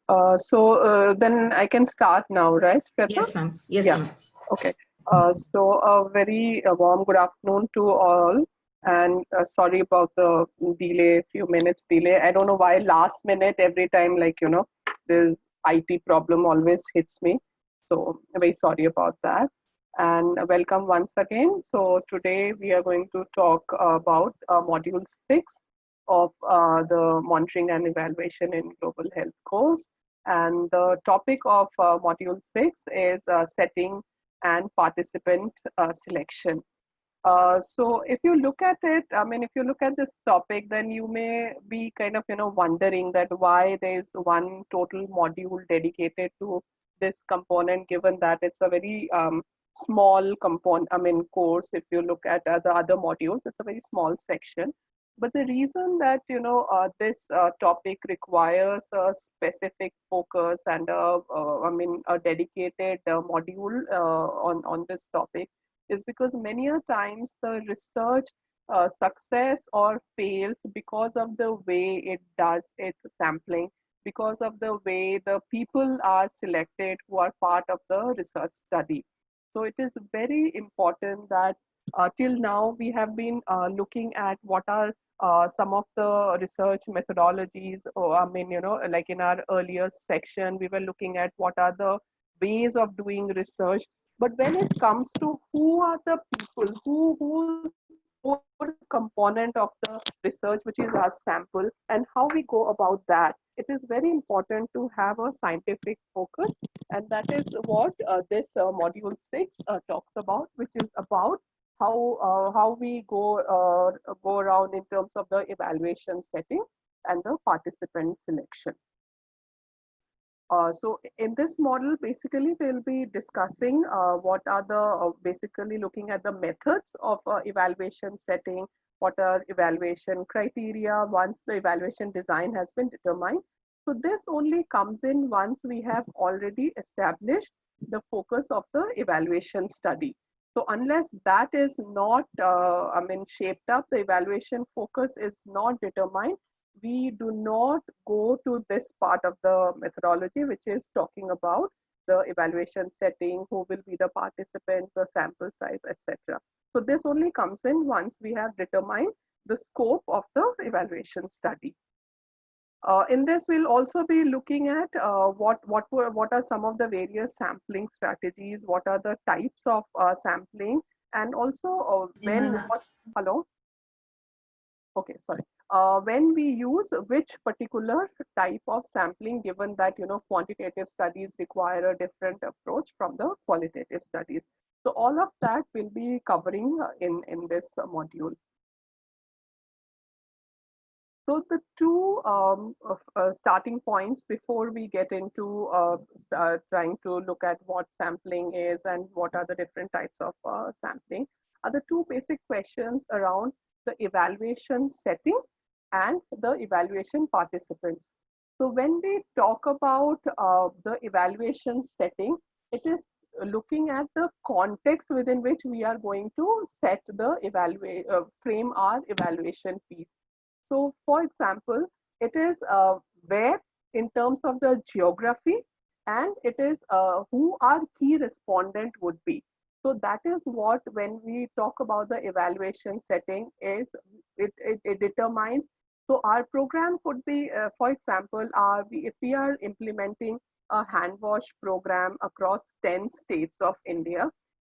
Then I can start now, right, Shweta? Yes, ma'am. Yes, Yeah. ma'am. Okay. So a very warm good afternoon to all, and sorry about the delay, few minutes delay. I don't know why last minute every time, like the IT problem always hits me. So very sorry about that. And welcome once again. So today we are going to talk about module 6 of the monitoring and evaluation in global health course. And the topic of module 6 is setting and participant selection. So if you look at it, I mean, if you look at this topic, then you may be kind of, wondering that why there's one total module dedicated to this component, given that it's a very small component, I mean, course. If you look at the other modules, it's a very small section. But the reason that, this topic requires a specific focus and, I mean, a dedicated module on this topic is because many a times the research success or fails because of the way it does its sampling, because of the way the people are selected who are part of the research study. So it is very important that till now we have been looking at what are some of the research methodologies, or I mean, like in our earlier section, we were looking at what are the ways of doing research. But when it comes to who are the people, who's core component of the research, which is our sample, and how we go about that, it is very important to have a scientific focus, and that is what this module 6 talks about, which is about how we go around in terms of the evaluation setting and the participant selection. So in this model, basically, we'll be discussing what are the, basically looking at the methods of evaluation setting, what are evaluation criteria once the evaluation design has been determined. So this only comes in once we have already established the focus of the evaluation study. So unless that is not, I mean, shaped up, the evaluation focus is not determined, we do not go to this part of the methodology, which is talking about the evaluation setting, who will be the participants, the sample size, etc. So this only comes in once we have determined the scope of the evaluation study. In this, we'll also be looking at what are some of the various sampling strategies, what are the types of sampling, and also hello. Okay, sorry. When we use which particular type of sampling, given that quantitative studies require a different approach from the qualitative studies. So all of that will be covering in this module. So the two starting points before we get into trying to look at what sampling is and what are the different types of sampling are the two basic questions around the evaluation setting and the evaluation participants. So when we talk about the evaluation setting, it is looking at the context within which we are going to set the frame our evaluation piece. So for example, it is where in terms of the geography, and it is who our key respondent would be. So that is what, when we talk about the evaluation setting, is it determines. So our program could be, for example, if we are implementing a hand wash program across 10 states of India,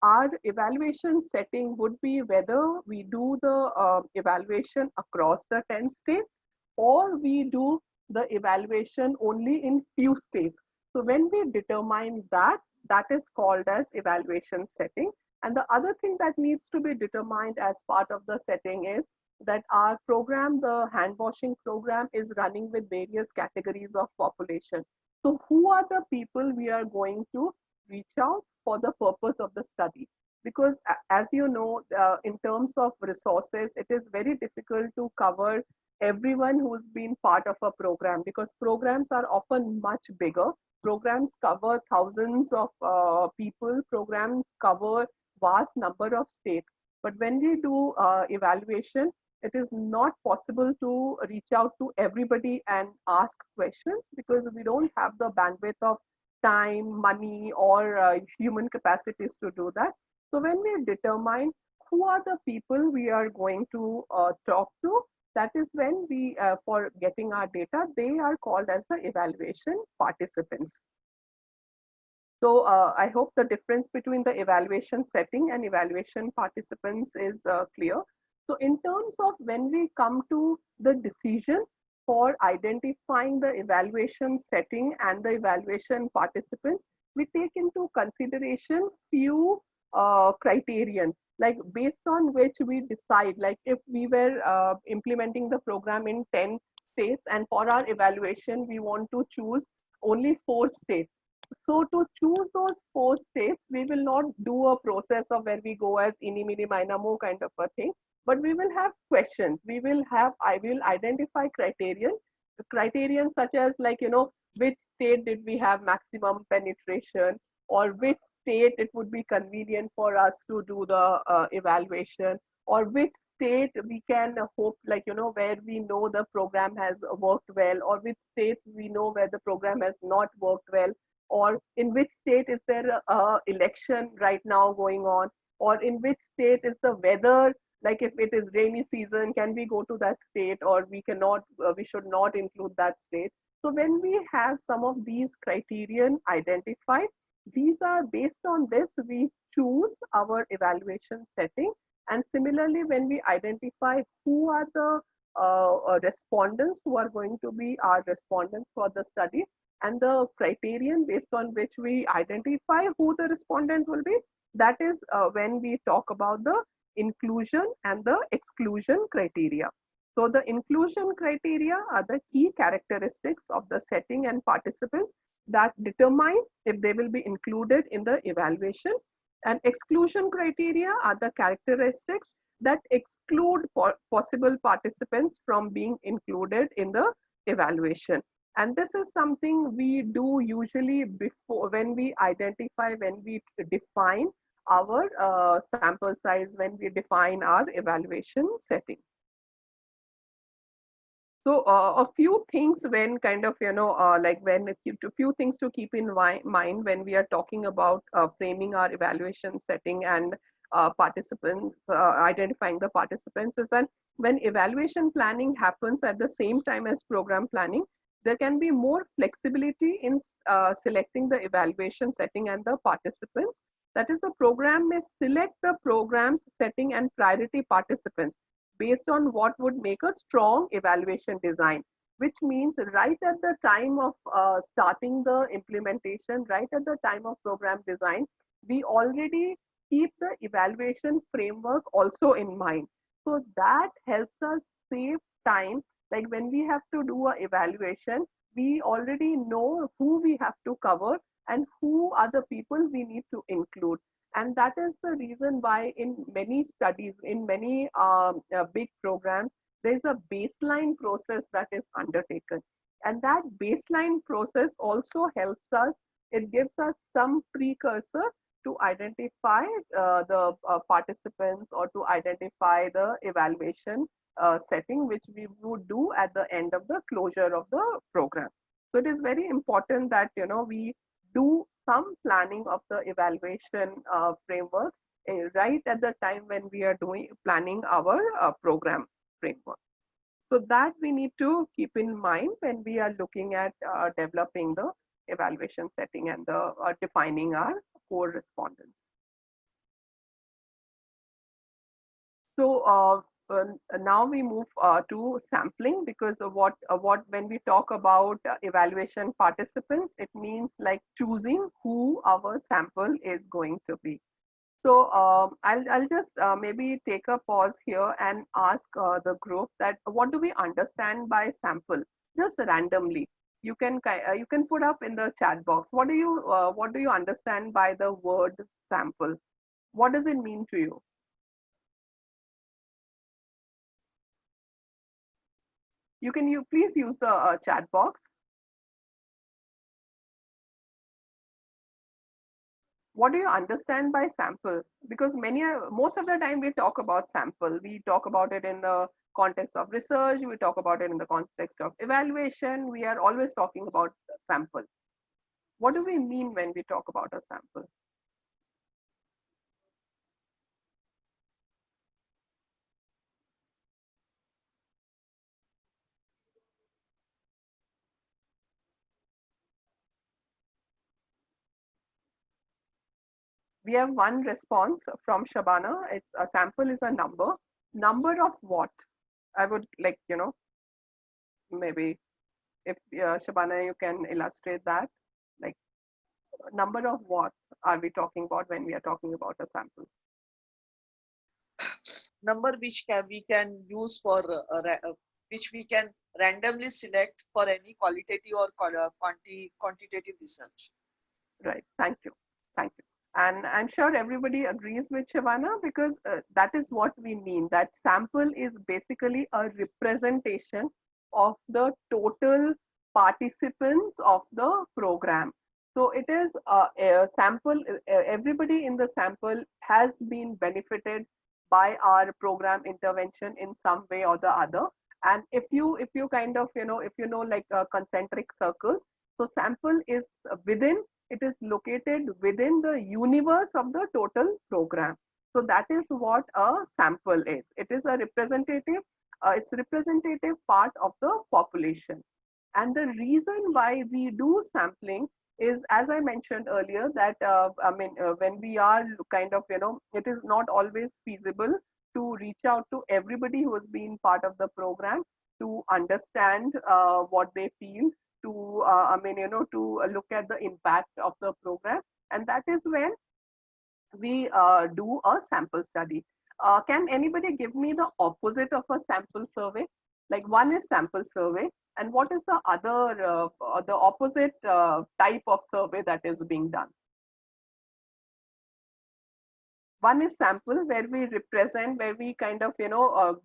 our evaluation setting would be whether we do the evaluation across the 10 states, or we do the evaluation only in few states. So when we determine that, that is called as evaluation setting. And the other thing that needs to be determined as part of the setting is that our program, the hand washing program, is running with various categories of population. So who are the people we are going to reach out for the purpose of the study? Because as you know, in terms of resources, it is very difficult to cover everyone who's been part of a program, because programs are often much bigger. Programs cover thousands of people, programs cover vast number of states. But when we do evaluation, it is not possible to reach out to everybody and ask questions because we don't have the bandwidth of time, money, or human capacities to do that. So when we determine who are the people we are going to talk to, that is when we, for getting our data, they are called as the evaluation participants. So I hope the difference between the evaluation setting and evaluation participants is clear. So in terms of when we come to the decision for identifying the evaluation setting and the evaluation participants, we take into consideration few criterion, like based on which we decide, like if we were implementing the program in 10 states and for our evaluation we want to choose only 4 states. So to choose those 4 states, we will not do a process of where we go as ini, mini, mina, mo kind of a thing, but we will have questions. I will identify criterion such as like, which state did we have maximum penetration, or which state it would be convenient for us to do the evaluation, or which state we can hope, like, where we know the program has worked well, or which states we know where the program has not worked well, or in which state is there a election right now going on, or in which state is the weather, like if it is rainy season, can we go to that state, or we cannot, we should not include that state. So when we have some of these criterion identified, these are based on this we choose our evaluation setting. And similarly, when we identify who are the respondents who are going to be our respondents for the study, and the criterion based on which we identify who the respondent will be, that is when we talk about the inclusion and the exclusion criteria. So the inclusion criteria are the key characteristics of the setting and participants that determine if they will be included in the evaluation, and exclusion criteria are the characteristics that exclude possible participants from being included in the evaluation. And this is something we do usually before, when we identify, when we define our sample size, when we define our evaluation setting. So a few things when kind of, like when a few things to keep in mind when we are talking about framing our evaluation setting and participants, identifying the participants, is that when evaluation planning happens at the same time as program planning, there can be more flexibility in selecting the evaluation setting and the participants. That is, the program may select the program's setting and priority participants based on what would make a strong evaluation design, which means right at the time of starting the implementation, right at the time of program design, we already keep the evaluation framework also in mind. So that helps us save time. Like when we have to do an evaluation, we already know who we have to cover and who are the people we need to include. And that is the reason why in many studies, in many big programs, there's a baseline process that is undertaken. And that baseline process also helps us, it gives us some precursor to identify the participants, or to identify the evaluation setting, which we would do at the end of the closure of the program. So it is very important that, we do some planning of the evaluation framework right at the time when we are planning our program framework. So that we need to keep in mind when we are looking at developing the evaluation setting and the defining our core respondents. So now we move to sampling, because of what when we talk about evaluation participants, it means like choosing who our sample is going to be. So I'll just maybe take a pause here and ask the group that what do we understand by sample, just randomly. You can put up in the chat box. What do you understand by the word sample? What does it mean to you? You please use the chat box. What do you understand by sample? Because most of the time we talk about sample. We talk about it in the context of research, we talk about it in the context of evaluation. We are always talking about sample. What do we mean when we talk about a sample? We have one response from Shabana. It's a sample is a number. Number of what? I would like, maybe if Shabana, you can illustrate that. Like, number of what are we talking about when we are talking about a sample? Number which we can use for which we can randomly select for any qualitative or quantitative research. Right. Thank you. Thank you. And I'm sure everybody agrees with Shavana, because that is what we mean. That sample is basically a representation of the total participants of the program. So it is a sample, everybody in the sample has been benefited by our program intervention in some way or the other. And if you kind of, if you know, like concentric circles, so sample is within, it is located within the universe of the total program. So that is what a sample is. It is a representative, it's representative part of the population. And the reason why we do sampling is, as I mentioned earlier, that when we are kind of, it is not always feasible to reach out to everybody who has been part of the program to understand what they feel, to to look at the impact of the program. And that is when we do a sample study. Can anybody give me the opposite of a sample survey? Like, one is sample survey, and what is the other, the opposite type of survey that is being done? One is sample, where we represent, where we kind of,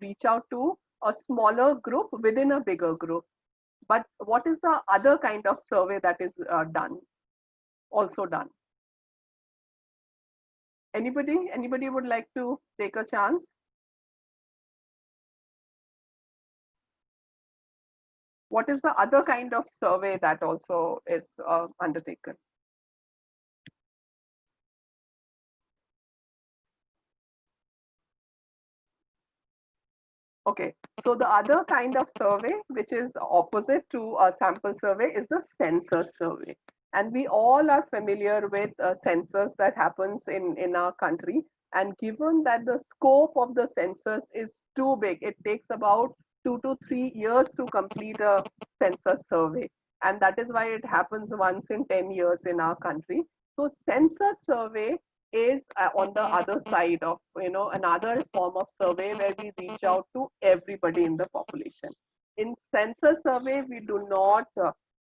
reach out to a smaller group within a bigger group. But what is the other kind of survey that is also done? Anybody would like to take a chance? What is the other kind of survey that also is undertaken? Okay, so the other kind of survey, which is opposite to a sample survey, is the census survey. And we all are familiar with census that happens in our country. And given that the scope of the census is too big, it takes about 2 to 3 years to complete a census survey. And that is why it happens once in 10 years in our country. So census survey is on the other side of, another form of survey where we reach out to everybody in the population. In census survey, we do not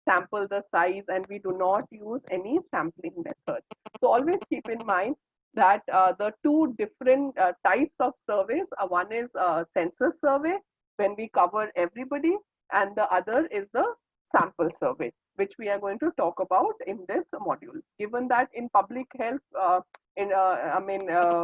sample the size, and we do not use any sampling methods. So always keep in mind that the two different types of surveys, one is census survey when we cover everybody, and the other is the sample survey, which we are going to talk about in this module. Given that in public health,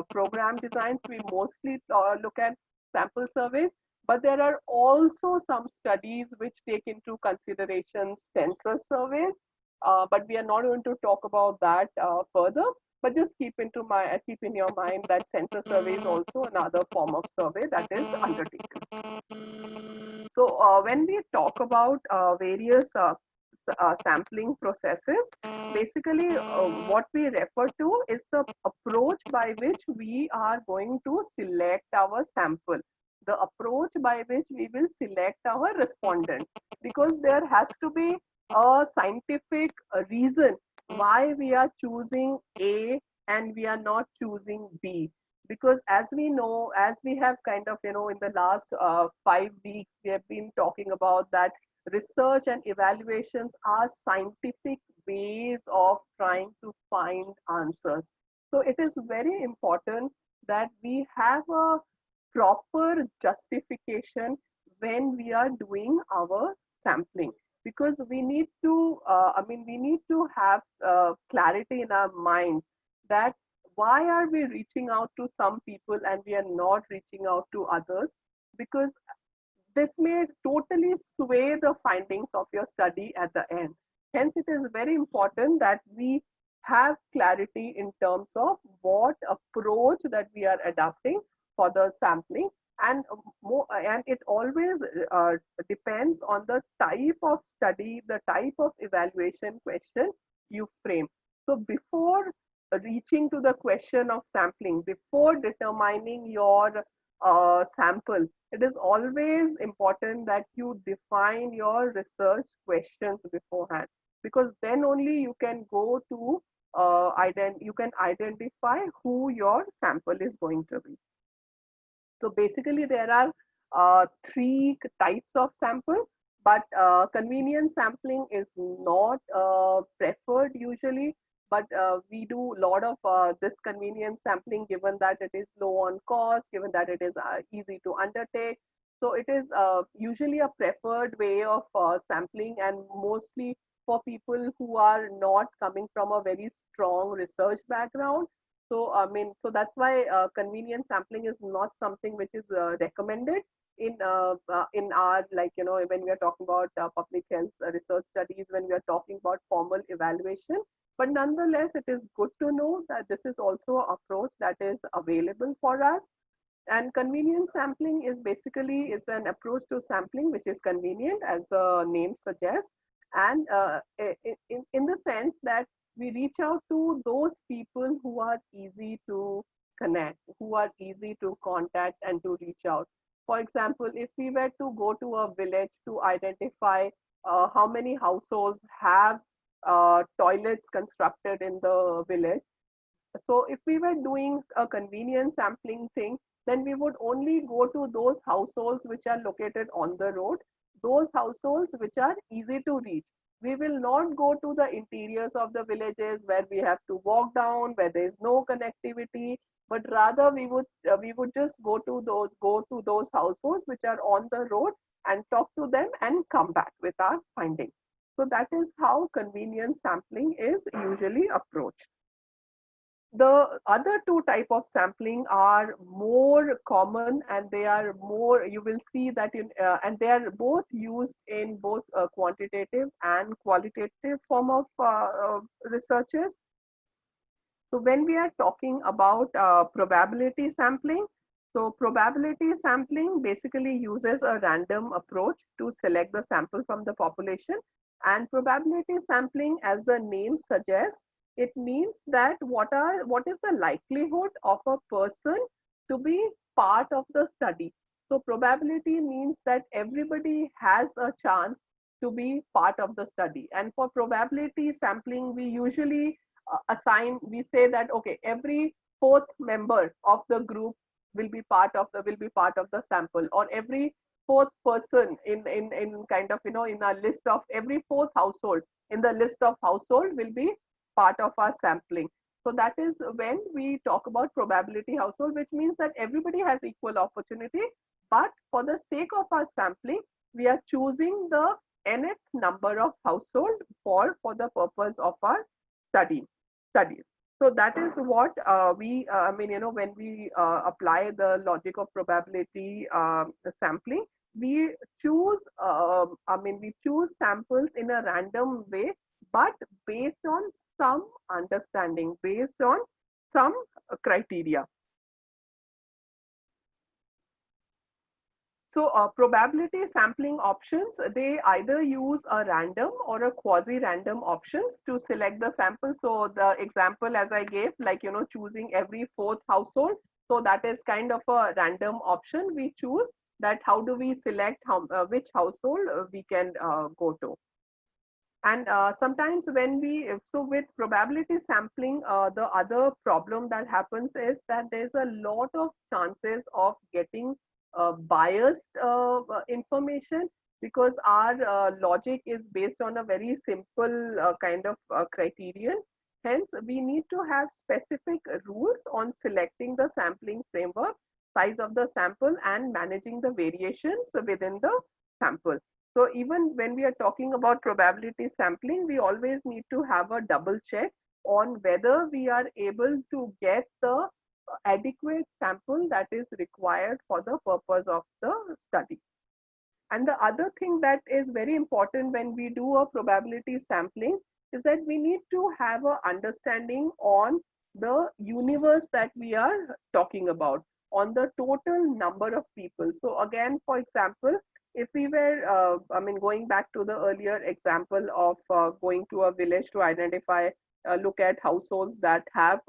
program designs, we mostly look at sample surveys, but there are also some studies which take into consideration census surveys. But we are not going to talk about that further. But just keep keep in your mind that census survey is also another form of survey that is undertaken. So when we talk about various sampling processes, basically what we refer to is the approach by which we are going to select our sample, the approach by which we will select our respondent, because there has to be a scientific reason why we are choosing A and we are not choosing B. Because as we know, as we have kind of, in the last 5 weeks, we have been talking about that research and evaluations are scientific ways of trying to find answers. So it is very important that we have a proper justification when we are doing our sampling, because we need to we need to have clarity in our minds that why are we reaching out to some people and we are not reaching out to others. Because this may totally sway the findings of your study at the end. Hence, it is very important that we have clarity in terms of what approach that we are adopting for the sampling, and and it always uh, depends on the type of study, the type of evaluation question you frame. So before reaching to the question of sampling, before determining your sample, it is always important that you define your research questions beforehand, because then only you can go to you can identify who your sample is going to be. So basically, there are three types of sample, but convenience sampling is not preferred usually. But we do a lot of this convenience sampling, given that it is low on cost, given that it is easy to undertake. So it is usually a preferred way of sampling, and mostly for people who are not coming from a very strong research background. So I mean, so that's why convenience sampling is not something which is recommended in our, like, you know, when we are talking about public health research studies, when we are talking about formal evaluation. But nonetheless, it is good to know that this is also an approach that is available for us. And convenience sampling is basically, it's an approach to sampling which is convenient, as the name suggests, and in the sense that we reach out to those people who are easy to connect, who are easy to contact and to reach out. For example, if we were to go to a village to identify how many households have toilets constructed in the village, so if we were doing a convenience sampling thing, then we would only go to those households which are located on the road, those households which are easy to reach. We will not go to the interiors of the villages where we have to walk down, where there is no connectivity, but rather we would just go to those households which are on the road and talk to them and come back with our findings. So that is how convenience sampling is usually approached. The other two type of sampling are more common, and they are more, you will see that in and they are both used in both quantitative and qualitative form of researches. So when we are talking about probability sampling, so probability sampling basically uses a random approach to select the sample from the population. And probability sampling, as the name suggests, it means that what is the likelihood of a person to be part of the study. So probability means that everybody has a chance to be part of the study. And for probability sampling, we usually we say that, okay, every fourth member of the group will be part of the sample, or every fourth person in kind of, you know, in a list of every fourth household in the list of household will be part of our sampling. So that is when we talk about probability household, which means that everybody has equal opportunity, but for the sake of our sampling, we are choosing the nth number of household for the purpose of our studies. So that is what I mean, you know, when we apply the logic of probability sampling, we choose, we choose samples in a random way, but based on some understanding, based on some criteria. So probability sampling options, they either use a random or a quasi-random options to select the sample. So the example as I gave, like, you know, choosing every fourth household. So that is kind of a random option we choose, that how do we select which household we can go to. And sometimes when we, so with probability sampling, the other problem that happens is that there's a lot of chances of getting biased information, because our logic is based on a very simple kind of criterion. Hence, we need to have specific rules on selecting the sampling framework, size of the sample, and managing the variations within the sample. So even when we are talking about probability sampling, we always need to have a double check on whether we are able to get the adequate sample that is required for the purpose of the study. And the other thing that is very important when we do a probability sampling is that we need to have a understanding on the universe that we are talking about, on the total number of people. So again, for example, if we were, I mean, going back to the earlier example of going to a village to identify, look at households that have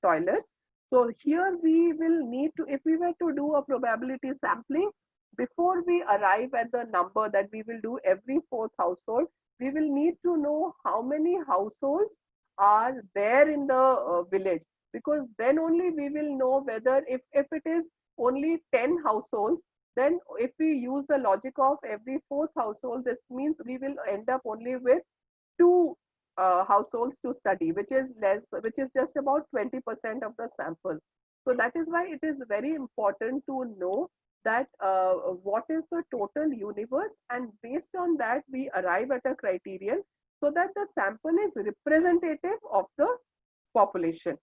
toilets. So here we will need to, if we were to do a probability sampling, before we arrive at the number that we will do every fourth household, we will need to know how many households are there in the village, because then only we will know whether, if it is only 10 households, then if we use the logic of every fourth household, this means we will end up only with two households to study, which is less, which is just about 20% of the sample. So that is why it is very important to know that what is the total universe, and based on that we arrive at a criterion so that the sample is representative of the population.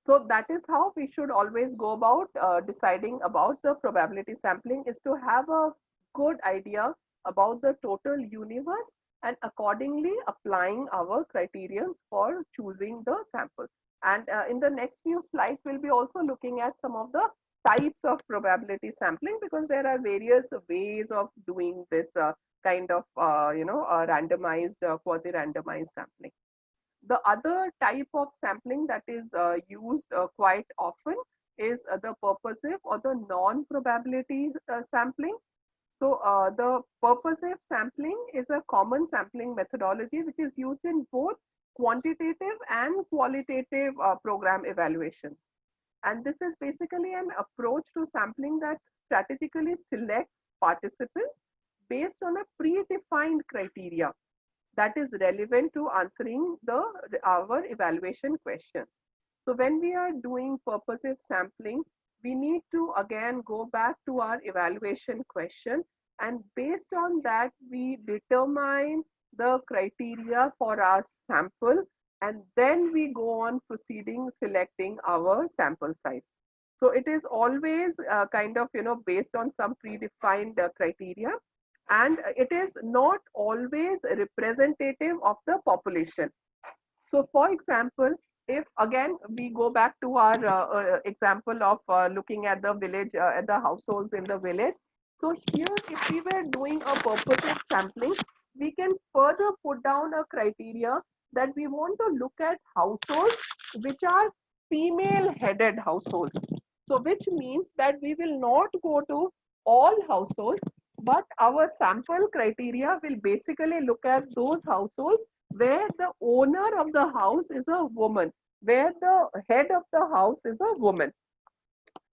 So that is how we should always go about deciding about the probability sampling, is to have a good idea about the total universe and accordingly applying our criterions for choosing the sample. And in the next few slides, we'll be also looking at some of the types of probability sampling, because there are various ways of doing this kind of, randomized, quasi-randomized sampling. The other type of sampling that is used quite often is the purposive or the non-probability sampling. So the purposive sampling is a common sampling methodology which is used in both quantitative and qualitative program evaluations. And this is basically an approach to sampling that strategically selects participants based on a predefined criteria that is relevant to answering our evaluation questions. So when we are doing purposive sampling, we need to again go back to our evaluation question, and based on that we determine the criteria for our sample, and then we go on proceeding selecting our sample size. So it is always kind of, based on some predefined criteria, and it is not always representative of the population. So for example, if again we go back to our example of looking at the village, at the households in the village. So here, if we were doing a purposive sampling, we can further put down a criteria that we want to look at households which are female headed households. So which means that we will not go to all households, but our sample criteria will basically look at those households where the owner of the house is a woman, where the head of the house is a woman.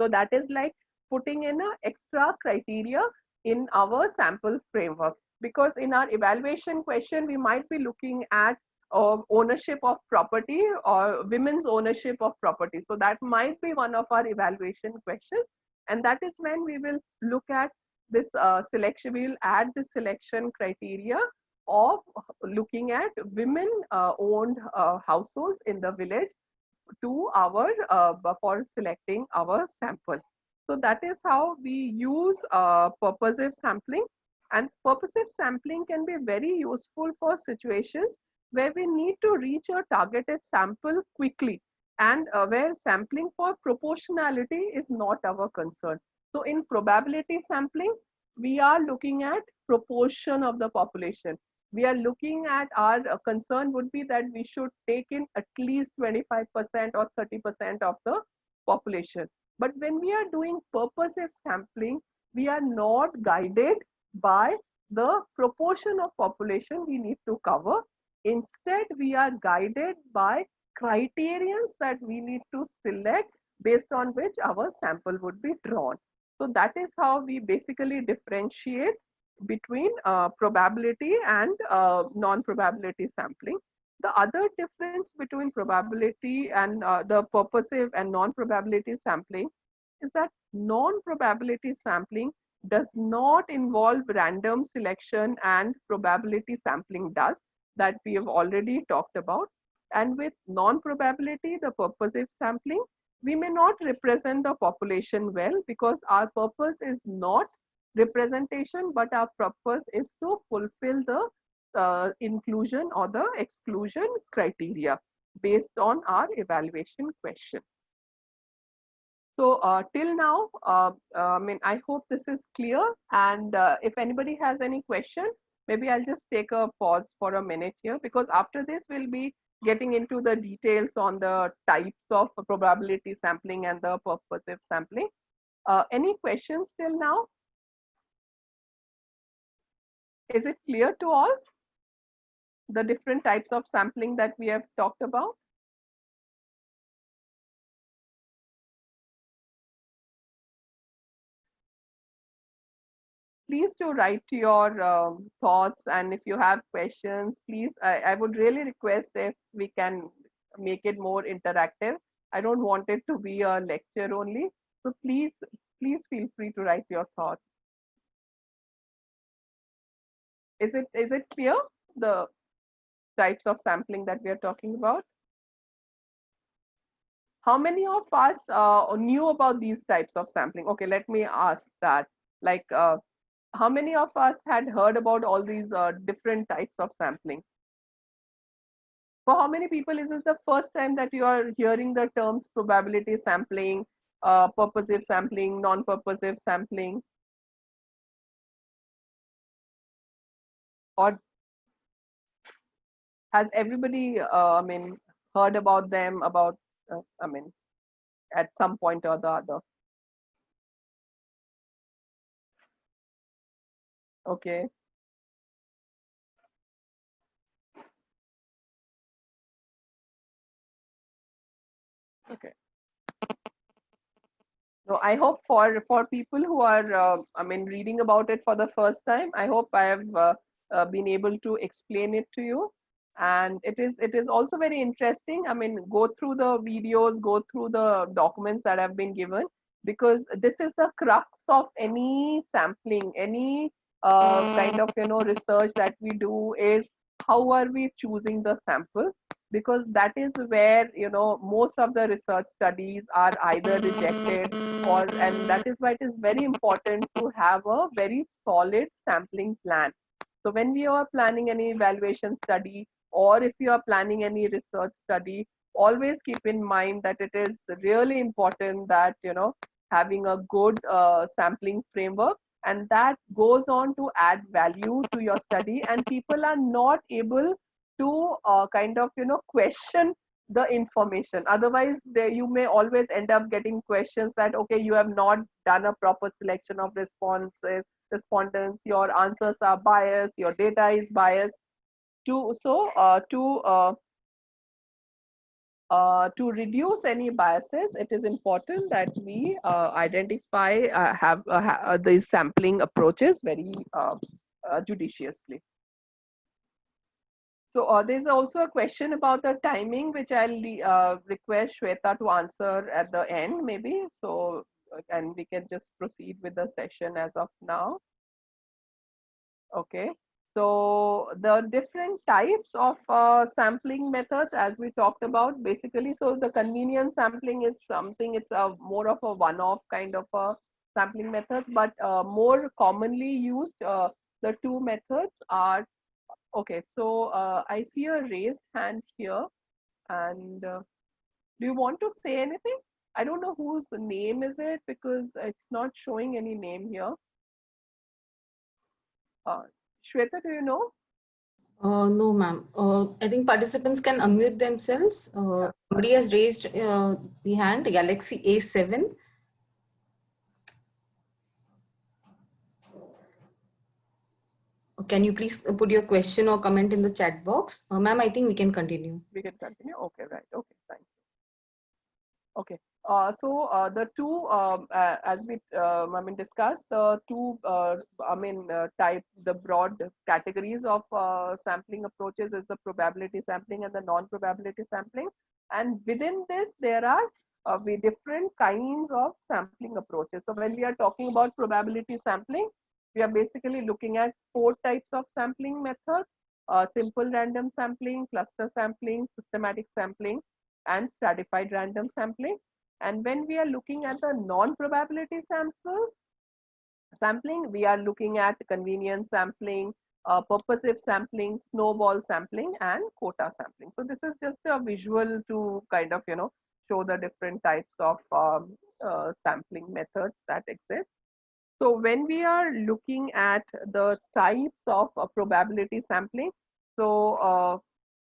So that is like putting in an extra criteria in our sample framework, because in our evaluation question we might be looking at ownership of property or women's ownership of property. So that might be one of our evaluation questions, and that is when we will look at this selection. We will add the selection criteria of looking at women owned households in the village to our for selecting our sample. So that is how we use purposive sampling, and purposive sampling can be very useful for situations where we need to reach a targeted sample quickly, and where sampling for proportionality is not our concern. So in probability sampling, we are looking at proportion of the population. We are looking at, our concern would be that we should take in at least 25% or 30% of the population. But when we are doing purposive sampling, we are not guided by the proportion of population we need to cover. Instead, we are guided by criterions that we need to select, based on which our sample would be drawn. So that is how we basically differentiate between probability and non-probability sampling. The other difference between probability and the purposive and non-probability sampling is that non-probability sampling does not involve random selection, and probability sampling does, that we have already talked about. And with non-probability, the purposive sampling, we may not represent the population well, because our purpose is not representation, but our purpose is to fulfill the inclusion or the exclusion criteria based on our evaluation question. So till now, I mean, I hope this is clear. And if anybody has any question, maybe I'll just take a pause for a minute here, because after this we'll be getting into the details on the types of probability sampling and the purposive sampling. Any questions till now? Is it clear to all, the different types of sampling that we have talked about? Please to write your thoughts, and if you have questions, please, I would really request if we can make it more interactive. I don't want it to be a lecture only. So please feel free to write your thoughts. Is it clear, the types of sampling that we are talking about? How many of us knew about these types of sampling? Okay, let me ask that. Like, how many of us had heard about all these different types of sampling? For how many people is this the first time that you are hearing the terms probability sampling, purposive sampling, non-purposive sampling? Or has everybody, I mean, heard about them, about, I mean, at some point or the other? Okay. Okay. So I hope for people who are, I mean, reading about it for the first time, I hope I have been able to explain it to you. And it is also very interesting. I mean, go through the videos, go through the documents that have been given, because this is the crux of any sampling, any kind of research that we do, is how are we choosing the sample, because that is where most of the research studies are either rejected, or and that is why it is very important to have a very solid sampling plan. So when we are planning any evaluation study, or if you are planning any research study, always keep in mind that it is really important that having a good sampling framework, and that goes on to add value to your study, and people are not able to kind of question the information. Otherwise you may always end up getting questions that, okay, you have not done a proper selection of respondents, your answers are biased, your data is biased. To reduce any biases, it is important that we identify, have these sampling approaches very judiciously. So there's also a question about the timing, which I'll request Shweta to answer at the end, maybe. So, and we can just proceed with the session as of now. Okay. So the different types of sampling methods, as we talked about, basically, so the convenience sampling is something, it's a more of a one-off kind of a sampling method, but more commonly used, the two methods are, okay, so I see a raised hand here, and do you want to say anything? I don't know whose name is it, because it's not showing any name here. Shweta, do you know? No, ma'am. I think participants can unmute themselves. Somebody has raised the hand, Galaxy A7. Can you please put your question or comment in the chat box? Ma'am, I think we can continue. We can continue. Okay, right. Okay, thank you. Okay. So the two, as we I mean discussed, the two type, the broad categories of sampling approaches is the probability sampling and the non-probability sampling, and within this there are different kinds of sampling approaches. So when we are talking about probability sampling, we are basically looking at 4 types of sampling methods: simple random sampling, cluster sampling, systematic sampling, and stratified random sampling. And when we are looking at the non-probability sampling, we are looking at convenience sampling, purposive sampling, snowball sampling, and quota sampling. So this is just a visual to kind of, show the different types of sampling methods that exist. So when we are looking at the types of probability sampling, so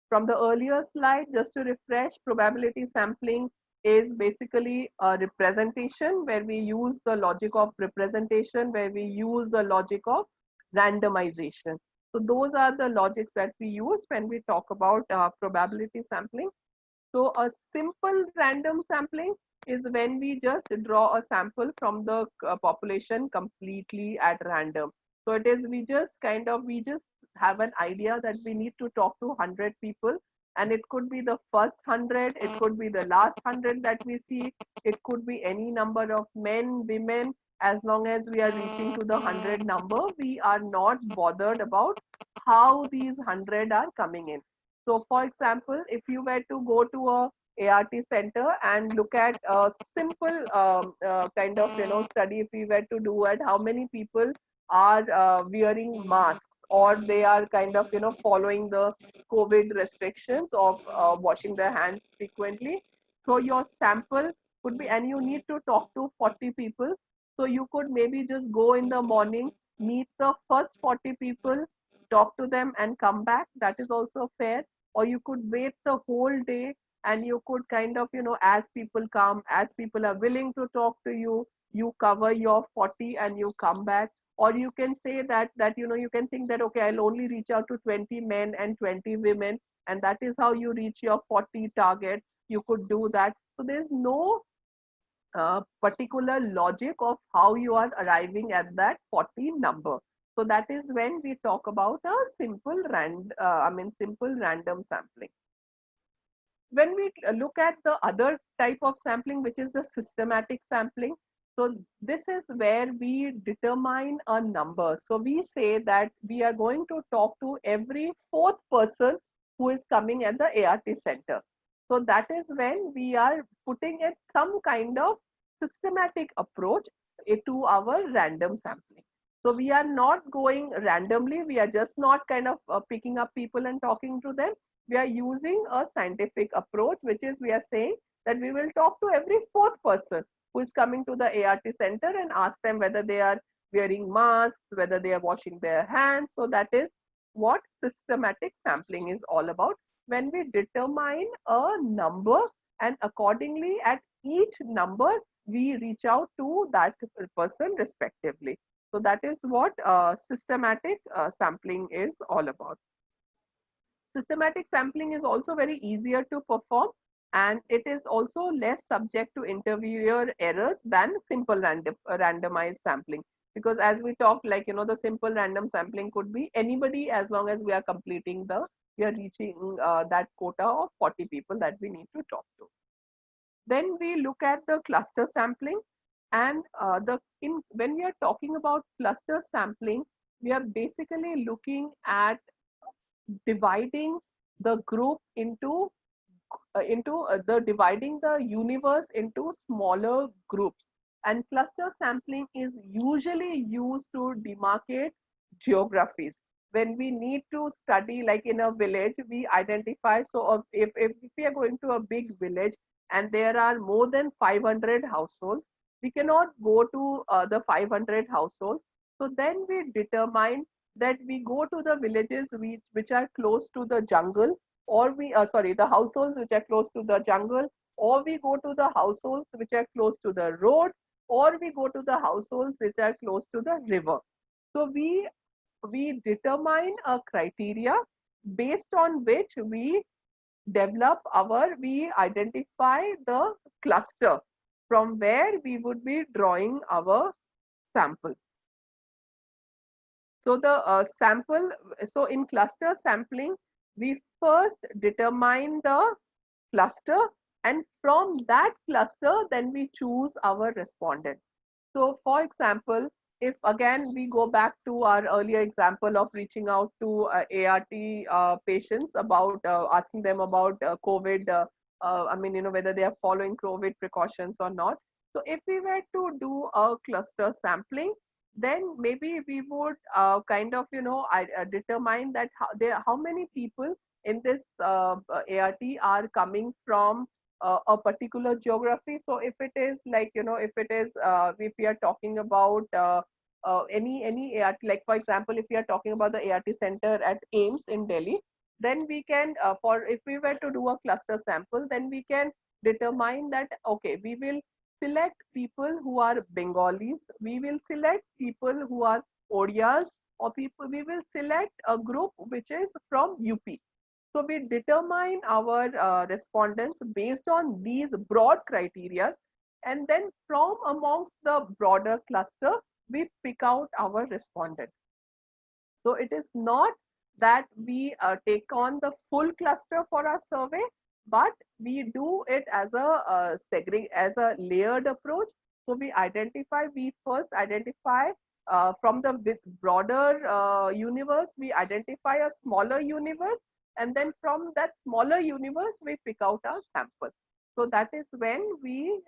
from the earlier slide, just to refresh, probability sampling is basically a representation where we use the logic of representation, where we use the logic of randomization. So those are the logics that we use when we talk about probability sampling. So a simple random sampling is when we just draw a sample from the population completely at random. So it is we just have an idea that we need to talk to 100 people, and it could be the first 100, it could be the last 100 that we see, it could be any number of men, women. As long as we are reaching to the 100 number, we are not bothered about how these 100 are coming in. So for example, if you were to go to a ART center and look at a simple kind of study, if we were to do at how many people are wearing masks, or they are kind of following the COVID restrictions of washing their hands frequently. So your sample could be, and you need to talk to 40 people. So you could maybe just go in the morning, meet the first 40 people, talk to them and come back. That is also fair. Or you could wait the whole day, and you could kind of as people come, as people are willing to talk to you, you cover your 40 and you come back. Or you can say that you can think that, okay, I'll only reach out to 20 men and 20 women, and that is how you reach your 40 target. You could do that. So there's no particular logic of how you are arriving at that 40 number. So that is when we talk about a simple simple random sampling. When we look at the other type of sampling, which is the systematic sampling, so this is where we determine a number. So we say that we are going to talk to every fourth person who is coming at the ART center. So that is when we are putting in some kind of systematic approach to our random sampling. So we are not going randomly, we are just not kind of picking up people and talking to them. We are using a scientific approach, which is we are saying that we will talk to every fourth person who is coming to the ART center and ask them whether they are wearing masks, whether they are washing their hands. So that is what systematic sampling is all about, when we determine a number and accordingly at each number we reach out to that person respectively. So that is what systematic sampling is all about. Systematic sampling is also very easier to perform, and it is also less subject to interviewer errors than simple randomized sampling. Because as we talked, like the simple random sampling could be anybody, as long as we are reaching that quota of 40 people that we need to talk to. Then we look at the cluster sampling, and when we are talking about cluster sampling, we are basically looking at dividing the group into dividing the universe into smaller groups. And cluster sampling is usually used to demarcate geographies. When we need to study, like in a village, we identify. So if we are going to a big village and there are more than 500 households, we cannot go to the 500 households. So then we determine that we go to the villages which are close to the jungle, or the households which are close to the jungle, or we go to the households which are close to the road, or we go to the households which are close to the river. So we determine a criteria based on which we identify the cluster from where we would be drawing our sample. So the so in cluster sampling, we first determine the cluster, and from that cluster, then we choose our respondent. So for example, if again we go back to our earlier example of reaching out to ART patients about asking them about COVID I mean, whether they are following COVID precautions or not. So if we were to do a cluster sampling, then maybe we would kind of, determine that how many people in this ART are coming from a particular geography. So if it is like, if it is, if we are talking about any ART, like for example, if we are talking about the ART center at AIIMS in Delhi, then we can, if we were to do a cluster sample, then we can determine that, okay, we will select people who are Bengalis, we will select people who are Odias, or people, we will select a group which is from UP. So we determine our respondents based on these broad criteria, and then from amongst the broader cluster, we pick out our respondent. So it is not that we take on the full cluster for our survey, but we do it as a as a layered approach. So we first identify from the broader universe, we identify a smaller universe, and then from that smaller universe, we pick out our sample. So that is when we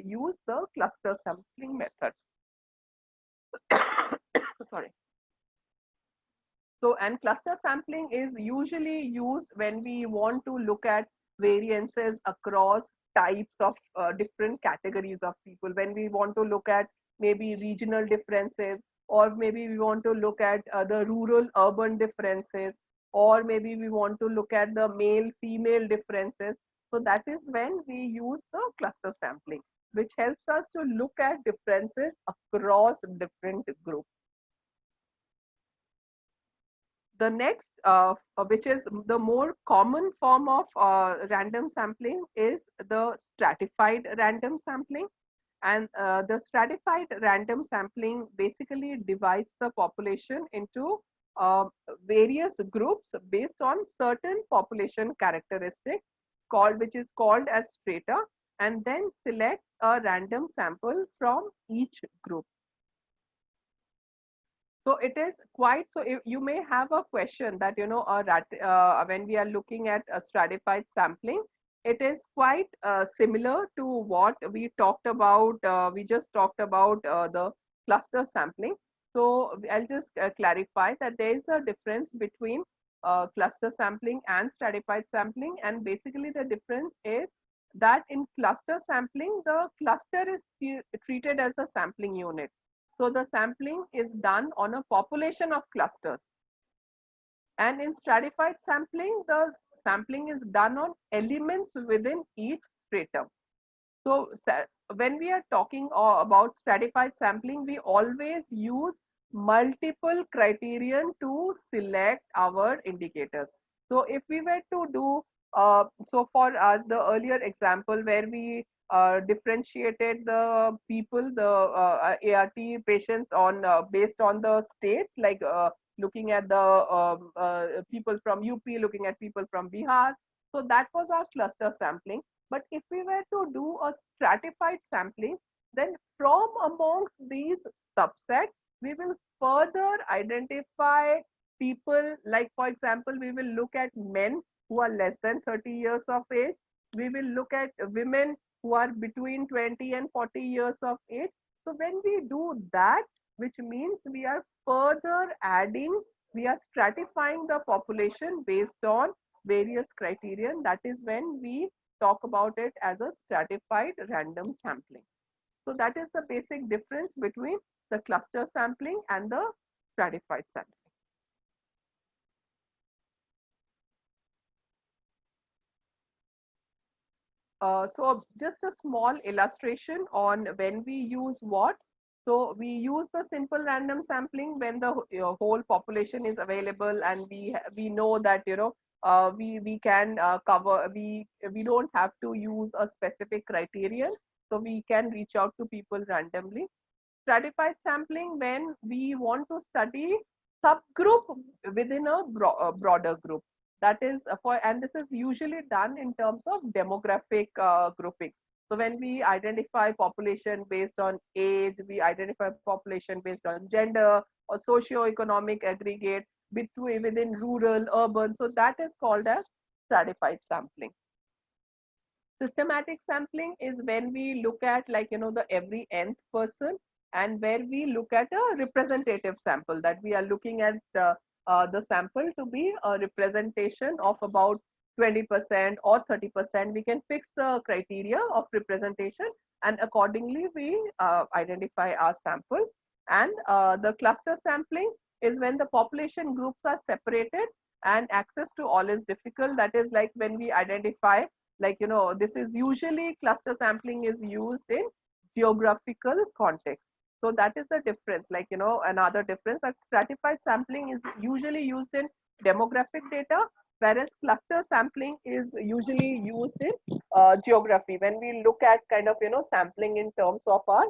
use the cluster sampling method. Sorry. So, and cluster sampling is usually used when we want to look at variances across types of different categories of people, when we want to look at maybe regional differences, or maybe we want to look at the rural urban differences, or maybe we want to look at the male female differences. So that is when we use the cluster sampling, which helps us to look at differences across different groups. The next, which is the more common form of random sampling, is the stratified random sampling. And the stratified random sampling basically divides the population into various groups based on certain population characteristics, which is called as strata, and then select a random sample from each group. So it is quite, so if you may have a question that, when we are looking at a stratified sampling, it is quite similar to what we talked about, we just talked about the cluster sampling. So I'll just clarify that there is a difference between cluster sampling and stratified sampling. And basically the difference is that in cluster sampling, the cluster is treated as a sampling unit. So the sampling is done on a population of clusters. And in stratified sampling, the sampling is done on elements within each stratum. So when we are talking about stratified sampling, we always use multiple criterion to select our indicators. So if we were to do, so for the earlier example where we differentiated the people, the ART patients on based on the states, like looking at the people from UP, looking at people from Bihar. So that was our cluster sampling. But if we were to do a stratified sampling, then from amongst these subsets, we will further identify people, like for example, we will look at men who are less than 30 years of age. We will look at women who are between 20 and 40 years of age. So when we do that, which means we are further adding, we are stratifying the population based on various criterion. That is when we talk about it as a stratified random sampling. So that is the basic difference between the cluster sampling and the stratified sampling. So just a small illustration on when we use what. So we use the simple random sampling when the whole population is available, and we know that we can cover, we don't have to use a specific criterion, so we can reach out to people randomly. Stratified sampling when we want to study subgroup within a broader group. That is and this is usually done in terms of demographic groupings. So when we identify population based on age, we identify population based on gender or socio-economic aggregate within rural, urban. So that is called as stratified sampling. Systematic sampling is when we look at like, the every nth person, and where we look at a representative sample, that we are looking at the sample to be a representation of about 20% or 30%. We can fix the criteria of representation, and accordingly we identify our sample. And the cluster sampling is when the population groups are separated and access to all is difficult. That is like when we identify, like, this is usually cluster sampling is used in geographical context. So that is the difference, like, another difference, that stratified sampling is usually used in demographic data, whereas cluster sampling is usually used in geography, when we look at kind of, sampling in terms of our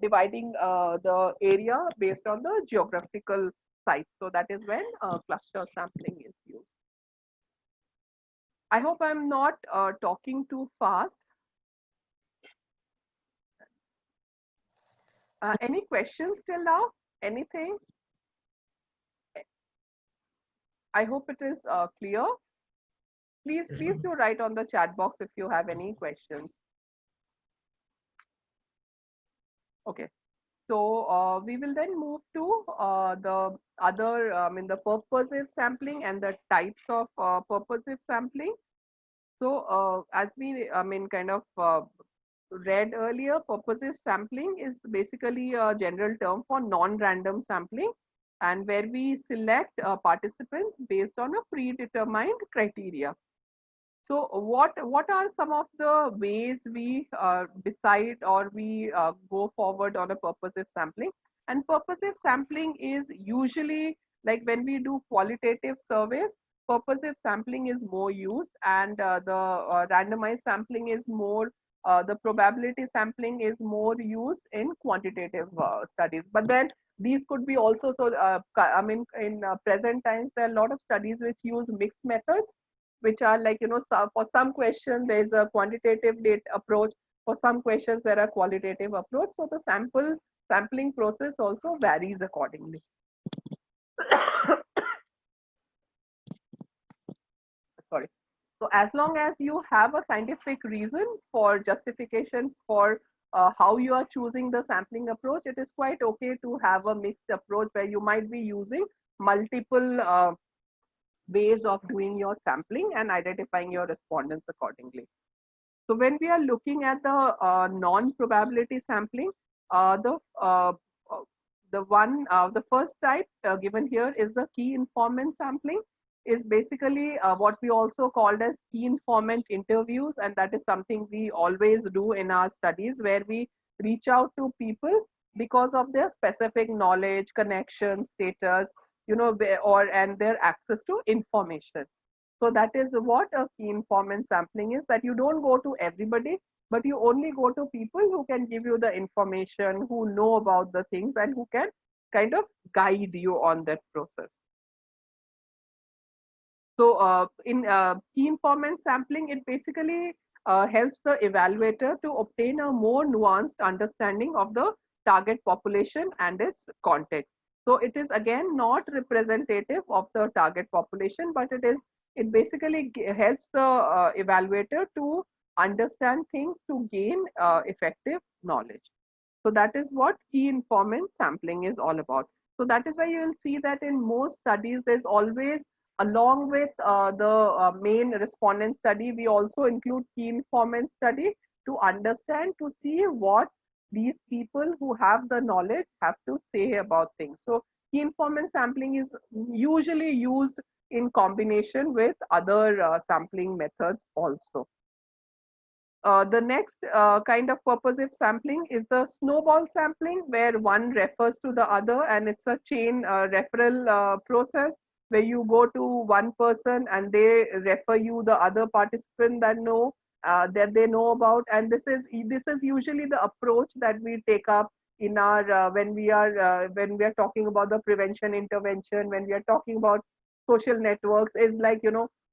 dividing the area based on the geographical sites. So that is when cluster sampling is used. I hope I'm not talking too fast. Any questions till now? Anything? I hope it is clear. Please do write on the chat box if you have any questions. Okay. So we will then move to the other, the purposive sampling and the types of purposive sampling. So as we, kind of read earlier, purposive sampling is basically a general term for non-random sampling, and where we select participants based on a predetermined criteria. So what are some of the ways we decide or we go forward on a purposive sampling? And purposive sampling is usually like when we do qualitative surveys, purposive sampling is more used, and the randomized sampling is more, the probability sampling is more used in quantitative studies. But then these could be also, so in present times, there are a lot of studies which use mixed methods, which are like, for some questions there is a quantitative data approach, for some questions there are qualitative approach. So the sampling process also varies accordingly. Sorry. So as long as you have a scientific reason for justification for how you are choosing the sampling approach, it is quite okay to have a mixed approach where you might be using multiple ways of doing your sampling and identifying your respondents accordingly. So when we are looking at the non-probability sampling, the first type given here is the key informant sampling, is basically what we also called as key informant interviews, and that is something we always do in our studies, where we reach out to people because of their specific knowledge, connection, status, and their access to information. So that is what a key informant sampling is, that you don't go to everybody, but you only go to people who can give you the information, who know about the things, and who can kind of guide you on that process. So in key informant sampling, it basically helps the evaluator to obtain a more nuanced understanding of the target population and its context. So it is again not representative of the target population, but it basically helps the evaluator to understand things, to gain effective knowledge. So that is what key informant sampling is all about. So that is why you will see that in most studies, there's always, along with the main respondent study, we also include key informant study to understand, to see what these people who have the knowledge have to say about things. So key informant sampling is usually used in combination with other sampling methods also. The next kind of purposive sampling is the snowball sampling, where one refers to the other, and it's a chain referral process, where you go to one person and they refer you the other participant that they know about. And this is usually the approach that we take up in our when we are talking about the prevention intervention, when we are talking about social networks, is like,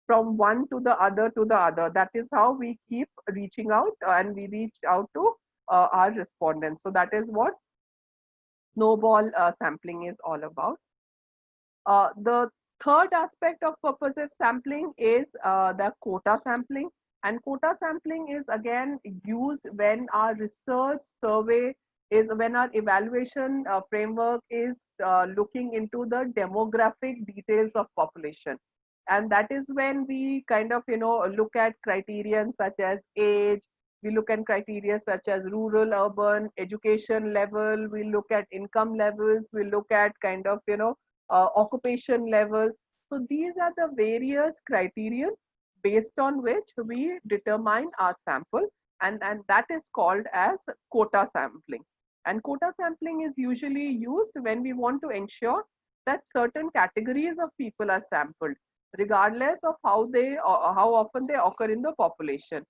from one to the other to the other. That is how we keep reaching out, and we reach out to our respondents. So that is what snowball sampling is all about. The third aspect of purposive sampling is the quota sampling. And quota sampling is again used when our research survey is, when our evaluation framework is looking into the demographic details of population. And that is when we kind of, look at criterion such as age, we look at criteria such as rural, urban, education level, we look at income levels, we look at kind of, occupation levels. So these are the various criteria based on which we determine our sample, and that is called as quota sampling. And quota sampling is usually used when we want to ensure that certain categories of people are sampled regardless of how they or how often they occur in the population.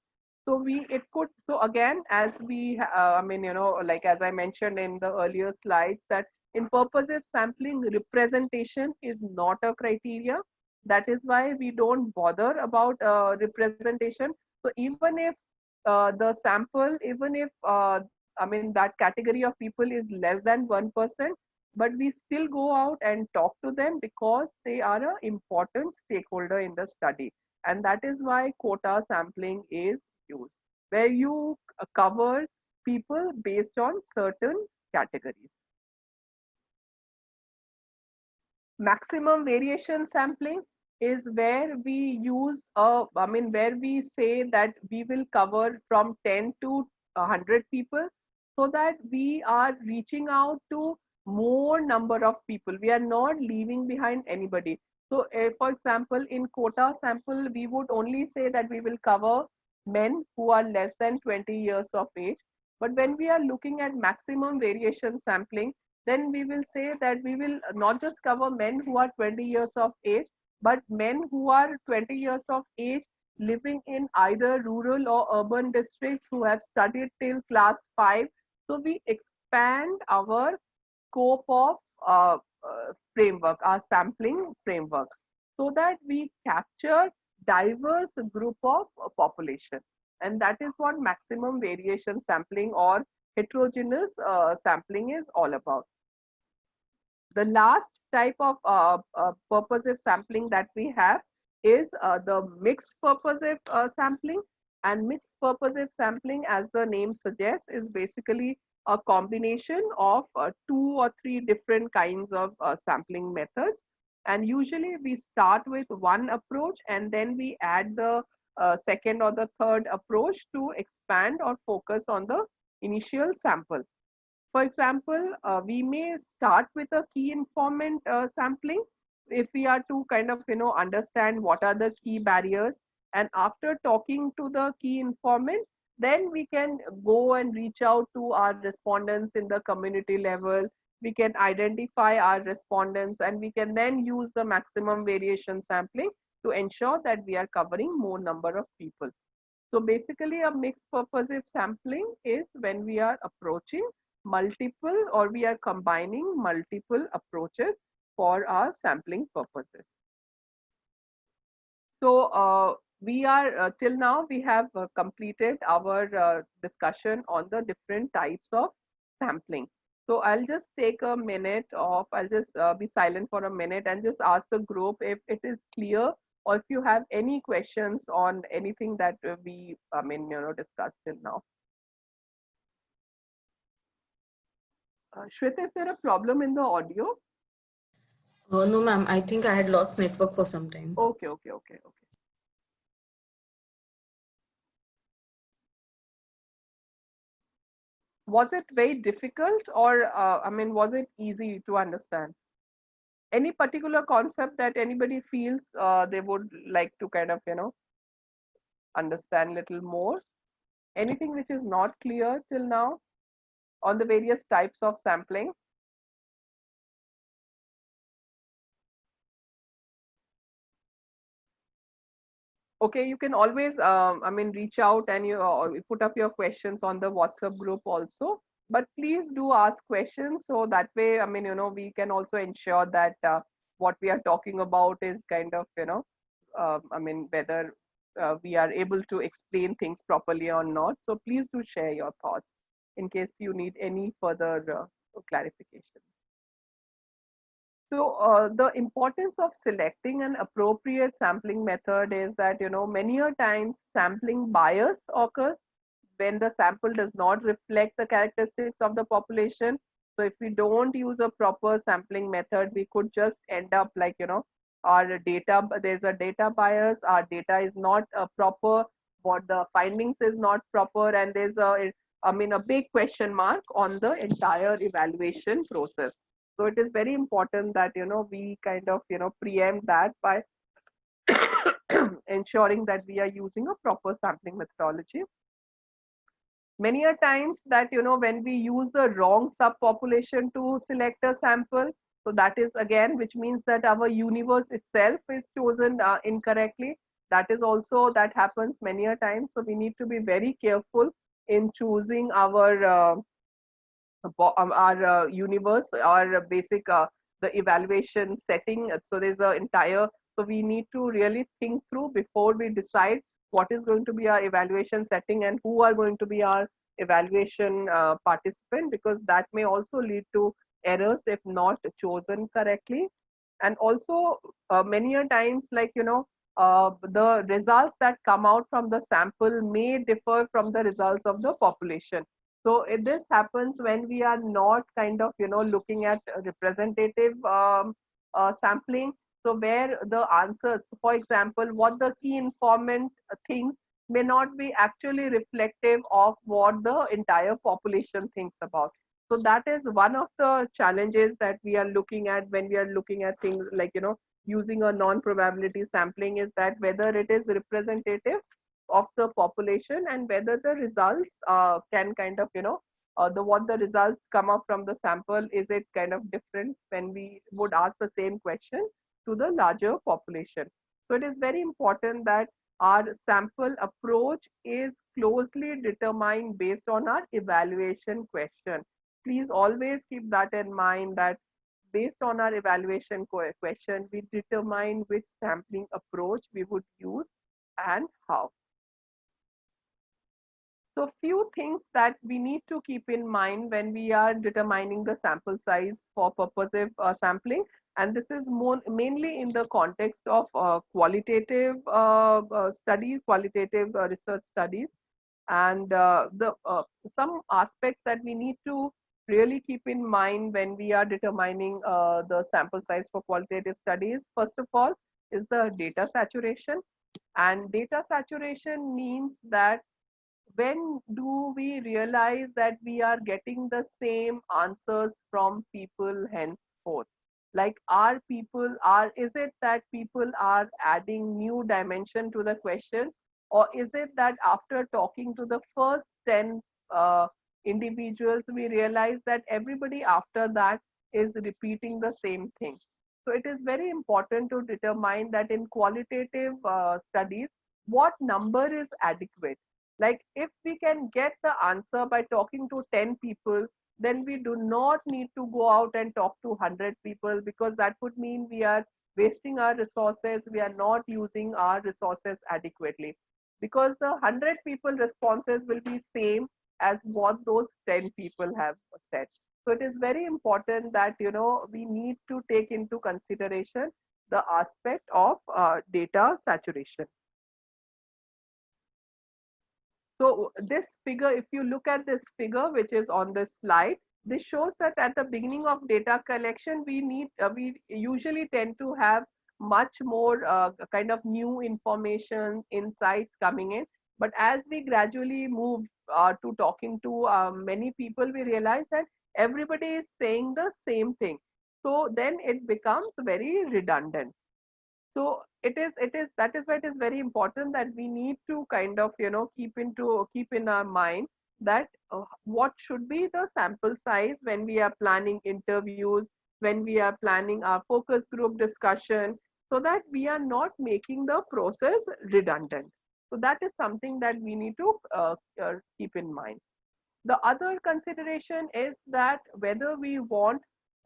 So we it could, so again, as we I mean, like as I mentioned in the earlier slides, that in purposive sampling, representation is not a criteria. That is why we don't bother about representation. So even if the sample, even if I mean that category of people is less than 1%, but we still go out and talk to them because they are an important stakeholder in the study. And that is why quota sampling is used, where you cover people based on certain categories. Maximum variation sampling is where we use I mean, where we say that we will cover from 10 to 100 people, so that we are reaching out to more number of people. We are not leaving behind anybody. So for example, in quota sample, we would only say that we will cover men who are less than 20 years of age. But when we are looking at maximum variation sampling, then we will say that we will not just cover men who are 20 years of age, but men who are 20 years of age living in either rural or urban districts, who have studied till class 5. So we expand our scope of framework, our sampling framework, so that we capture diverse group of population. And that is what maximum variation sampling or heterogeneous sampling is all about. The last type of purposive sampling that we have is the mixed purposive sampling. And mixed purposive sampling, as the name suggests, is basically a combination of 2 or 3 different kinds of sampling methods. And usually we start with one approach and then we add the second or the third approach to expand or focus on the initial sample. For example, we may start with a key informant sampling if we are to kind of, understand what are the key barriers. And after talking to the key informant, then we can go and reach out to our respondents in the community level. We can identify our respondents and we can then use the maximum variation sampling to ensure that we are covering more number of people. So basically a mixed purposive sampling is when we are approaching multiple, or we are combining multiple approaches for our sampling purposes. So we are till now we have completed our discussion on the different types of sampling. So I'll just take a minute of, I'll just be silent for a minute and just ask the group if it is clear, or if you have any questions on anything that we discussed till now. Shweta, is there a problem in the audio? No, ma'am. I think I had lost network for some time. Okay. Was it very difficult, or was it easy to understand? Any particular concept that anybody feels they would like to kind of, understand a little more? Anything which is not clear till now on the various types of sampling? Okay, you can always, reach out and you put up your questions on the WhatsApp group also. But please do ask questions, so that way, we can also ensure that what we are talking about is kind of, whether we are able to explain things properly or not. So please do share your thoughts in case you need any further clarification. So the importance of selecting an appropriate sampling method is that, many a times sampling bias occurs when the sample does not reflect the characteristics of the population. So if we don't use a proper sampling method, we could just end up like, our data, there's a data bias, our data is not proper, what the findings is not proper, and there's a big question mark on the entire evaluation process. So it is very important that, we kind of, preempt that by ensuring that we are using a proper sampling methodology. Many a times that, when we use the wrong subpopulation to select a sample, so that is again, which means that our universe itself is chosen incorrectly. That is also, that happens many a time. So we need to be very careful in choosing our universe, our basic the evaluation setting. So there's a entire, so we need to really think through before we decide what is going to be our evaluation setting and who are going to be our evaluation participant, because that may also lead to errors if not chosen correctly. And also many a times, like, the results that come out from the sample may differ from the results of the population. So this happens when we are not kind of, looking at representative sampling. So where the answers, for example, what the key informant thinks may not be actually reflective of what the entire population thinks about. So that is one of the challenges that we are looking at when we are looking at things like, using a non-probability sampling, is that whether it is representative of the population and whether the results can kind of, the what the results come up from the sample, is it kind of different when we would ask the same question to the larger population. So it is very important that our sample approach is closely determined based on our evaluation question. Please always keep that in mind, that based on our evaluation question, we determine which sampling approach we would use and how. So few things that we need to keep in mind when we are determining the sample size for purposive sampling. And this is mainly in the context of qualitative studies, qualitative research studies. And the some aspects that we need to really keep in mind when we are determining the sample size for qualitative studies, first of all, is the data saturation. And data saturation means that when do we realize that we are getting the same answers from people henceforth? Like, are people are is it that people are adding new dimension to the questions, or is it that after talking to the first 10 uh, individuals, we realize that everybody after that is repeating the same thing? So it is very important to determine that in qualitative studies, what number is adequate. Like, if we can get the answer by talking to 10 people, then we do not need to go out and talk to 100 people, because that would mean we are wasting our resources. We are not using our resources adequately, because the 100 people responses will be same as what those 10 people have said. So it is very important that, we need to take into consideration the aspect of data saturation. So this figure, if you look at this figure, which is on this slide, this shows that at the beginning of data collection, we usually tend to have much more kind of new information, insights coming in. But as we gradually move to talking to many people, we realize that everybody is saying the same thing. So then it becomes very redundant. So it is that is why it is very important that we need to kind of, keep in our mind that what should be the sample size when we are planning interviews, when we are planning our focus group discussion, so that we are not making the process redundant. So that is something that we need to keep in mind. The other consideration is that whether we want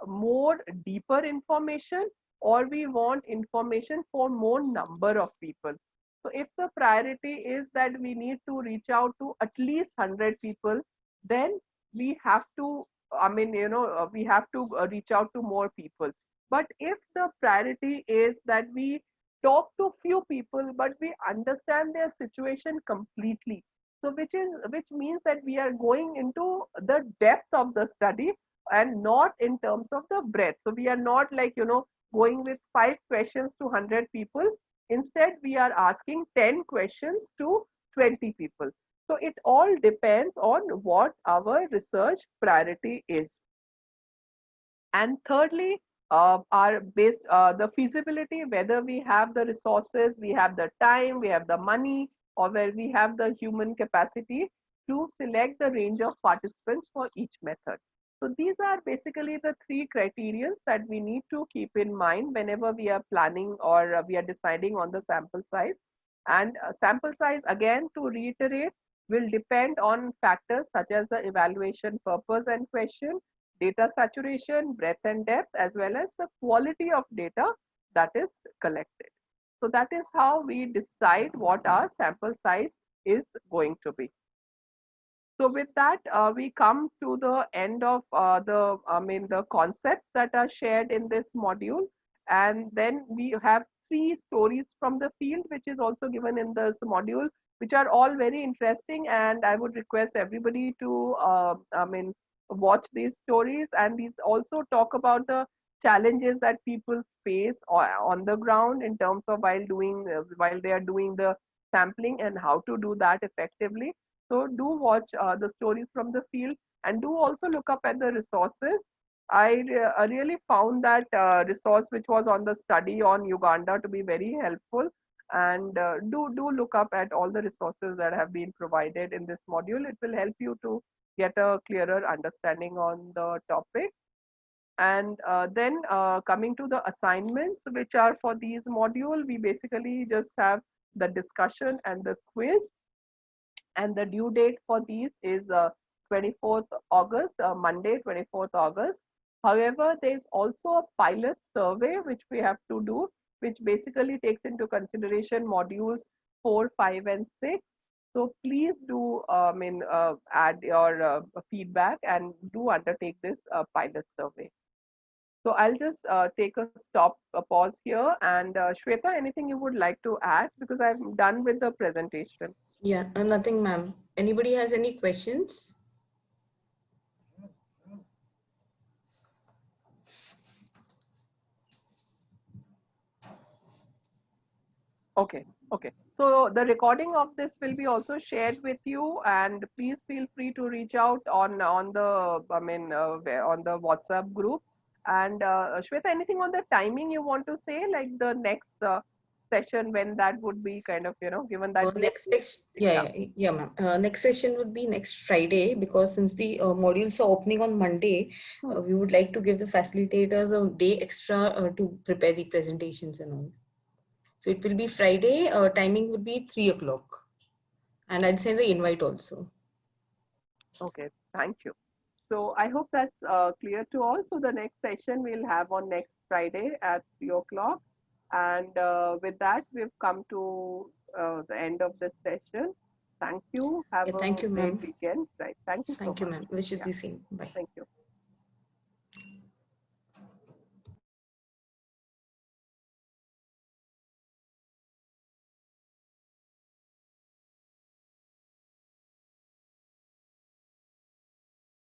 more deeper information, or we want information for more number of people. So if the priority is that we need to reach out to at least 100 people, then we have to, we have to reach out to more people. But if the priority is that we talk to few people, but we understand their situation completely, so which means that we are going into the depth of the study and not in terms of the breadth. So we are not like, going with 5 questions to 100 people. Instead, we are asking 10 questions to 20 people. So it all depends on what our research priority is. And thirdly, are based the feasibility, whether we have the resources, we have the time, we have the money, or where we have the human capacity to select the range of participants for each method. So these are basically the 3 criterions that we need to keep in mind whenever we are planning or we are deciding on the sample size. And sample size, again, to reiterate, will depend on factors such as the evaluation purpose and question, data saturation, breadth and depth, as well as the quality of data that is collected. So that is how we decide what our sample size is going to be. So with that, we come to the end of the concepts that are shared in this module. And then we have 3 stories from the field, which is also given in this module, which are all very interesting. And I would request everybody to, watch these stories. And these also talk about the challenges that people face on the ground in terms of while they are doing the sampling and how to do that effectively. So do watch the stories from the field, and do also look up at the resources. I really found that resource which was on the study on Uganda to be very helpful. And do look up at all the resources that have been provided in this module. It will help you to get a clearer understanding on the topic. And then coming to the assignments which are for these module, we basically just have the discussion and the quiz. And the due date for these is 24th August, Monday, 24th August. However, there's also a pilot survey which we have to do, which basically takes into consideration modules 4, 5, and 6. So please do add your feedback and do undertake this pilot survey. So I'll just take a pause here. And Shweta, anything you would like to add? Because I'm done with the presentation. Yeah, nothing, ma'am. Anybody has any questions? Okay. So the recording of this will be also shared with you, and please feel free to reach out on the on the WhatsApp group. And Shweta, anything on the timing you want to say, like the next session, when that would be, kind of, given that Next session, yeah, ma'am. Next session would be next Friday, because since the modules are opening on Monday, we would like to give the facilitators a day extra to prepare the presentations and all. So it will be Friday. Timing would be 3 o'clock, and I'll send the invite also. Okay, thank you. So I hope that's clear to all. So the next session we'll have on next Friday at 3 o'clock. And with that, we've come to the end of this session. Thank you. Have Thank a you, great ma'am. weekend. Right. Thank you so much. Thank you, ma'am. Wish you the same. Bye. Thank you.